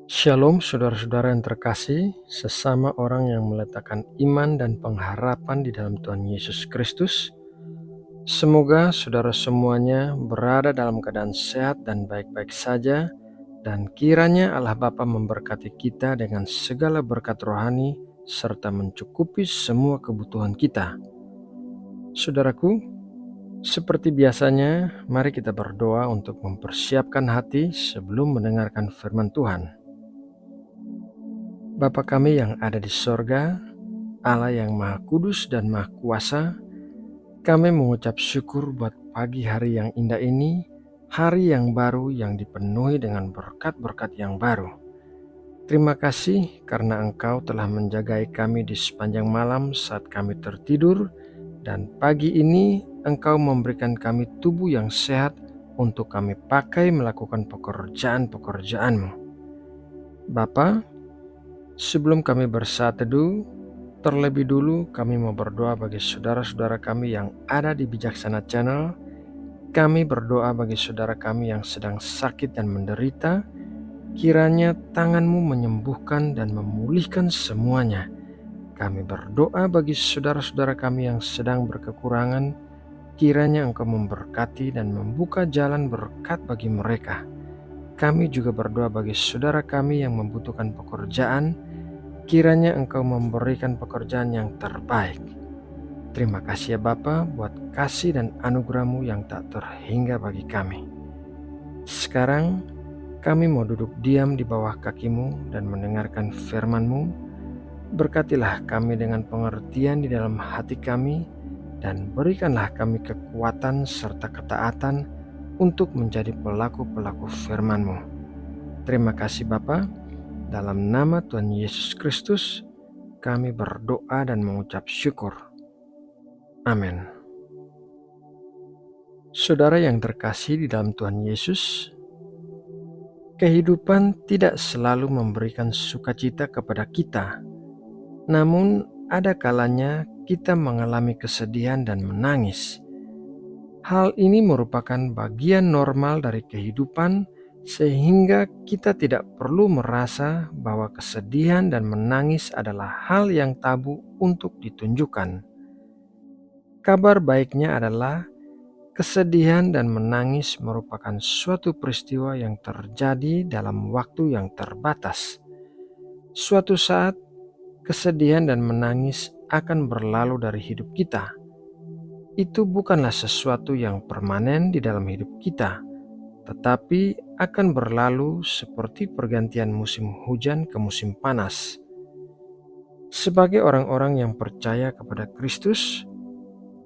Shalom saudara-saudara yang terkasih, sesama orang yang meletakkan iman dan pengharapan di dalam Tuhan Yesus Kristus. Semoga saudara semuanya berada dalam keadaan sehat dan baik-baik saja, dan kiranya Allah Bapa memberkati kita dengan segala berkat rohani serta mencukupi semua kebutuhan kita. Saudaraku, seperti biasanya, mari kita berdoa untuk mempersiapkan hati sebelum mendengarkan firman Tuhan. Bapa kami yang ada di sorga, Allah yang Maha Kudus dan Maha Kuasa, kami mengucap syukur buat pagi hari yang indah ini, hari yang baru yang dipenuhi dengan berkat-berkat yang baru. Terima kasih karena Engkau telah menjagai kami di sepanjang malam saat kami tertidur, dan pagi ini Engkau memberikan kami tubuh yang sehat untuk kami pakai melakukan pekerjaan-pekerjaan-Mu. Bapa, sebelum kami bersaat teduh, terlebih dulu kami mau berdoa bagi saudara-saudara kami yang ada di Bijaksana Channel. Kami berdoa bagi saudara kami yang sedang sakit dan menderita. Kiranya tangan-Mu menyembuhkan dan memulihkan semuanya. Kami berdoa bagi saudara-saudara kami yang sedang berkekurangan. Kiranya Engkau memberkati dan membuka jalan berkat bagi mereka. Kami juga berdoa bagi saudara kami yang membutuhkan pekerjaan. Kiranya Engkau memberikan pekerjaan yang terbaik. Terima kasih ya Bapa buat kasih dan anugerah-Mu yang tak terhingga bagi kami. Sekarang kami mau duduk diam di bawah kaki-Mu dan mendengarkan firman-Mu. Berkatilah kami dengan pengertian di dalam hati kami, dan berikanlah kami kekuatan serta ketaatan untuk menjadi pelaku-pelaku firman-Mu. Terima kasih Bapa. Dalam nama Tuhan Yesus Kristus, kami berdoa dan mengucap syukur. Amin. Saudara yang terkasih di dalam Tuhan Yesus, kehidupan tidak selalu memberikan sukacita kepada kita. Namun ada kalanya kita mengalami kesedihan dan menangis. Hal ini merupakan bagian normal dari kehidupan, sehingga kita tidak perlu merasa bahwa kesedihan dan menangis adalah hal yang tabu untuk ditunjukkan. Kabar baiknya adalah kesedihan dan menangis merupakan suatu peristiwa yang terjadi dalam waktu yang terbatas. Suatu saat, kesedihan dan menangis akan berlalu dari hidup kita. Itu bukanlah sesuatu yang permanen di dalam hidup kita, tetapi akan berlalu seperti pergantian musim hujan ke musim panas. Sebagai orang-orang yang percaya kepada Kristus,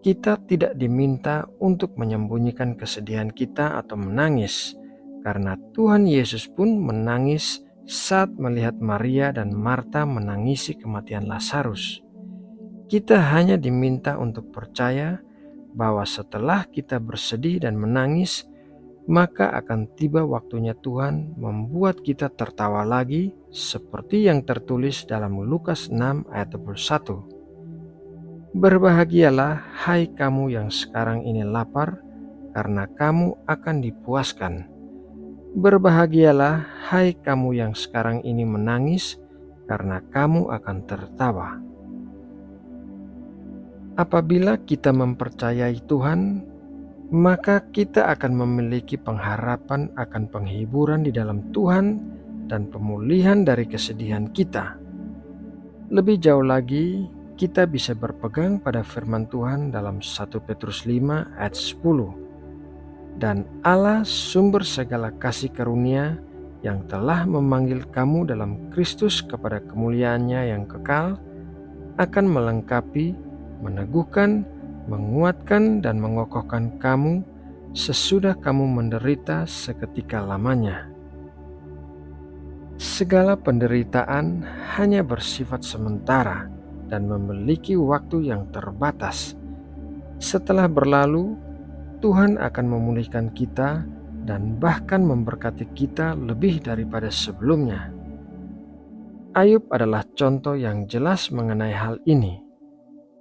kita tidak diminta untuk menyembunyikan kesedihan kita atau menangis, karena Tuhan Yesus pun menangis saat melihat Maria dan Marta menangisi kematian Lazarus. Kita hanya diminta untuk percaya bahwa setelah kita bersedih dan menangis, maka akan tiba waktunya Tuhan membuat kita tertawa lagi, seperti yang tertulis dalam Lukas 6 ayat 21. Berbahagialah hai kamu yang sekarang ini lapar, karena kamu akan dipuaskan. Berbahagialah hai kamu yang sekarang ini menangis, karena kamu akan tertawa. Apabila kita mempercayai Tuhan, maka kita akan memiliki pengharapan akan penghiburan di dalam Tuhan dan pemulihan dari kesedihan kita. Lebih jauh lagi, kita bisa berpegang pada firman Tuhan dalam 1 Petrus 5 ayat 10. Dan Allah sumber segala kasih karunia yang telah memanggil kamu dalam Kristus kepada kemuliaannya yang kekal, akan melengkapi, meneguhkan, menguatkan dan mengokohkan kamu sesudah kamu menderita seketika lamanya. Segala penderitaan hanya bersifat sementara dan memiliki waktu yang terbatas. Setelah berlalu, Tuhan akan memulihkan kita dan bahkan memberkati kita lebih daripada sebelumnya. Ayub adalah contoh yang jelas mengenai hal ini.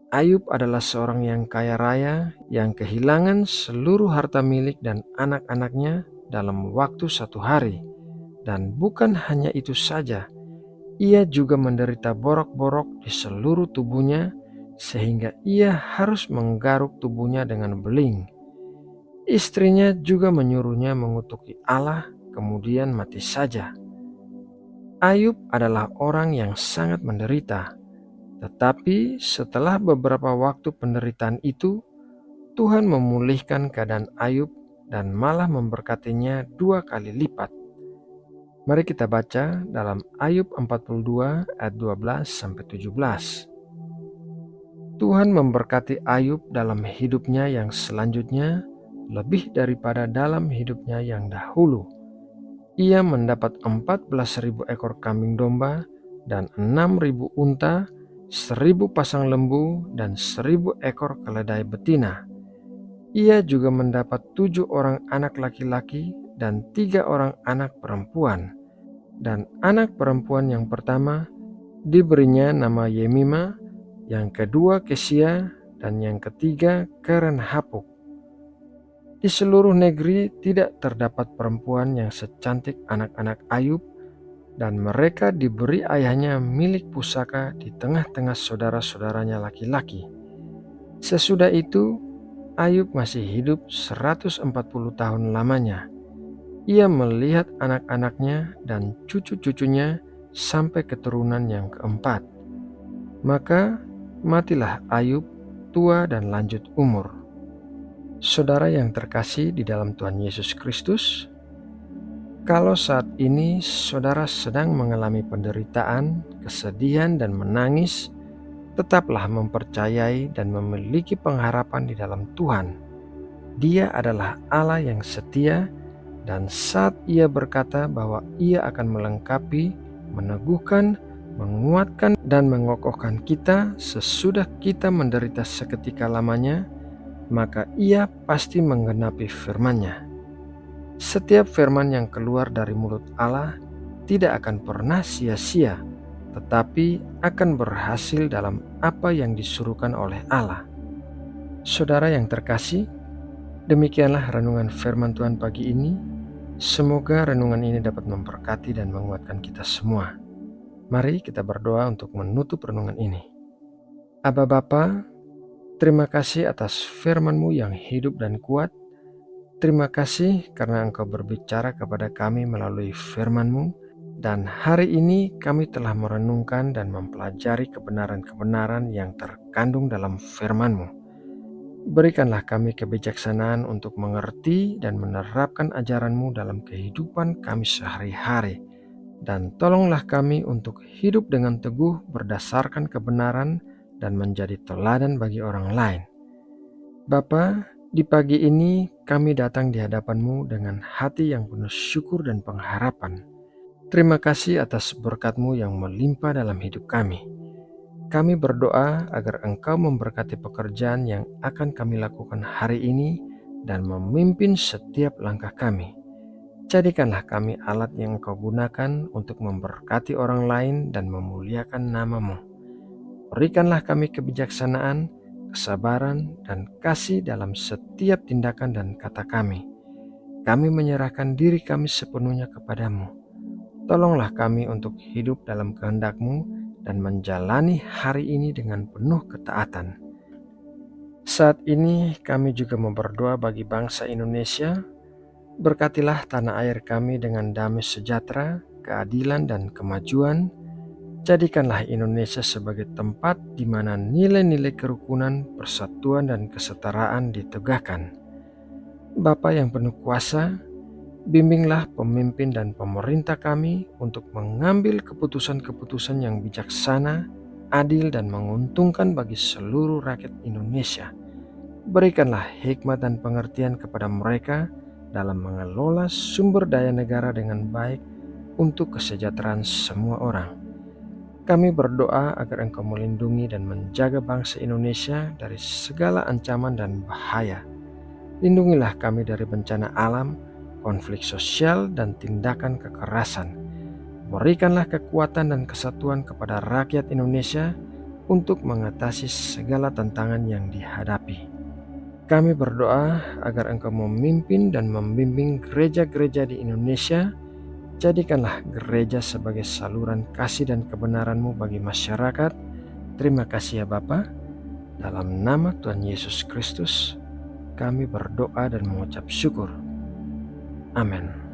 Ayub adalah seorang yang kaya raya yang kehilangan seluruh harta milik dan anak-anaknya dalam waktu 1 hari. dan bukan hanya itu saja, ia juga menderita borok-borok di seluruh tubuhnya sehingga ia harus menggaruk tubuhnya dengan beling. Istrinya juga menyuruhnya mengutuki Allah, kemudian mati saja. Ayub adalah orang yang sangat menderita, tetapi setelah beberapa waktu penderitaan itu, Tuhan memulihkan keadaan Ayub dan malah memberkatinya 2 kali lipat. Mari kita baca dalam Ayub 42 ayat 12-17. Tuhan memberkati Ayub dalam hidupnya yang selanjutnya lebih daripada dalam hidupnya yang dahulu. Ia mendapat 14.000 ekor kambing domba dan 6.000 unta, 1.000 pasang lembu dan 1.000 ekor keledai betina. Ia juga mendapat 7 orang anak laki-laki dan 3 orang anak perempuan. Dan anak perempuan yang pertama diberinya nama Yemima, yang kedua Kesia, dan yang ketiga Keren-Hapuk. Di seluruh negeri tidak terdapat perempuan yang secantik anak-anak Ayub, dan mereka diberi ayahnya milik pusaka di tengah-tengah saudara-saudaranya laki-laki. Sesudah itu, Ayub masih hidup 140 tahun lamanya. Ia melihat anak-anaknya dan cucu-cucunya sampai keturunan yang keempat. Maka matilah Ayub tua dan lanjut umur. Saudara yang terkasih di dalam Tuhan Yesus Kristus, kalau saat ini saudara sedang mengalami penderitaan, kesedihan, dan menangis, tetaplah mempercayai dan memiliki pengharapan di dalam Tuhan. Dia adalah Allah yang setia, dan saat Ia berkata bahwa Ia akan melengkapi, meneguhkan, menguatkan, dan mengokohkan kita sesudah kita menderita seketika lamanya, maka Ia pasti menggenapi firman-Nya. Setiap firman yang keluar dari mulut Allah tidak akan pernah sia-sia, tetapi akan berhasil dalam apa yang disuruhkan oleh Allah. Saudara yang terkasih, demikianlah renungan firman Tuhan pagi ini. Semoga renungan ini dapat memberkati dan menguatkan kita semua. Mari kita berdoa untuk menutup renungan ini. Aba Bapa, terima kasih atas firman-Mu yang hidup dan kuat. Terima kasih karena Engkau berbicara kepada kami melalui firman-Mu, dan hari ini kami telah merenungkan dan mempelajari kebenaran-kebenaran yang terkandung dalam firman-Mu. Berikanlah kami kebijaksanaan untuk mengerti dan menerapkan ajaran-Mu dalam kehidupan kami sehari-hari. Dan tolonglah kami untuk hidup dengan teguh berdasarkan kebenaran dan menjadi teladan bagi orang lain. Bapa, di pagi ini kami datang di hadapan-Mu dengan hati yang penuh syukur dan pengharapan. Terima kasih atas berkat-Mu yang melimpah dalam hidup kami. Kami berdoa agar Engkau memberkati pekerjaan yang akan kami lakukan hari ini dan memimpin setiap langkah kami. Jadikanlah kami alat yang Engkau gunakan untuk memberkati orang lain dan memuliakan nama-Mu. Berikanlah kami kebijaksanaan, kesabaran, dan kasih dalam setiap tindakan dan kata kami. Kami menyerahkan diri kami sepenuhnya kepadamu. Tolonglah kami untuk hidup dalam kehendak-Mu dan menjalani hari ini dengan penuh ketaatan. Saat ini kami juga berdoa bagi bangsa Indonesia. Berkatilah tanah air kami dengan damai sejahtera, keadilan, dan kemajuan. Jadikanlah Indonesia sebagai tempat di mana nilai-nilai kerukunan, persatuan, dan kesetaraan ditegakkan. Bapa yang penuh kuasa, bimbinglah pemimpin dan pemerintah kami untuk mengambil keputusan-keputusan yang bijaksana, adil, dan menguntungkan bagi seluruh rakyat Indonesia. Berikanlah hikmat dan pengertian kepada mereka dalam mengelola sumber daya negara dengan baik untuk kesejahteraan semua orang. Kami berdoa agar Engkau melindungi dan menjaga bangsa Indonesia dari segala ancaman dan bahaya. Lindungilah kami dari bencana alam, konflik sosial, dan tindakan kekerasan. Berikanlah kekuatan dan kesatuan kepada rakyat Indonesia untuk mengatasi segala tantangan yang dihadapi. Kami berdoa agar Engkau memimpin dan membimbing gereja-gereja di Indonesia, Jadikanlah gereja sebagai saluran kasih dan kebenaran-Mu bagi masyarakat. Terima kasih ya Bapa. Dalam nama Tuhan Yesus Kristus, kami berdoa dan mengucap syukur. Amin.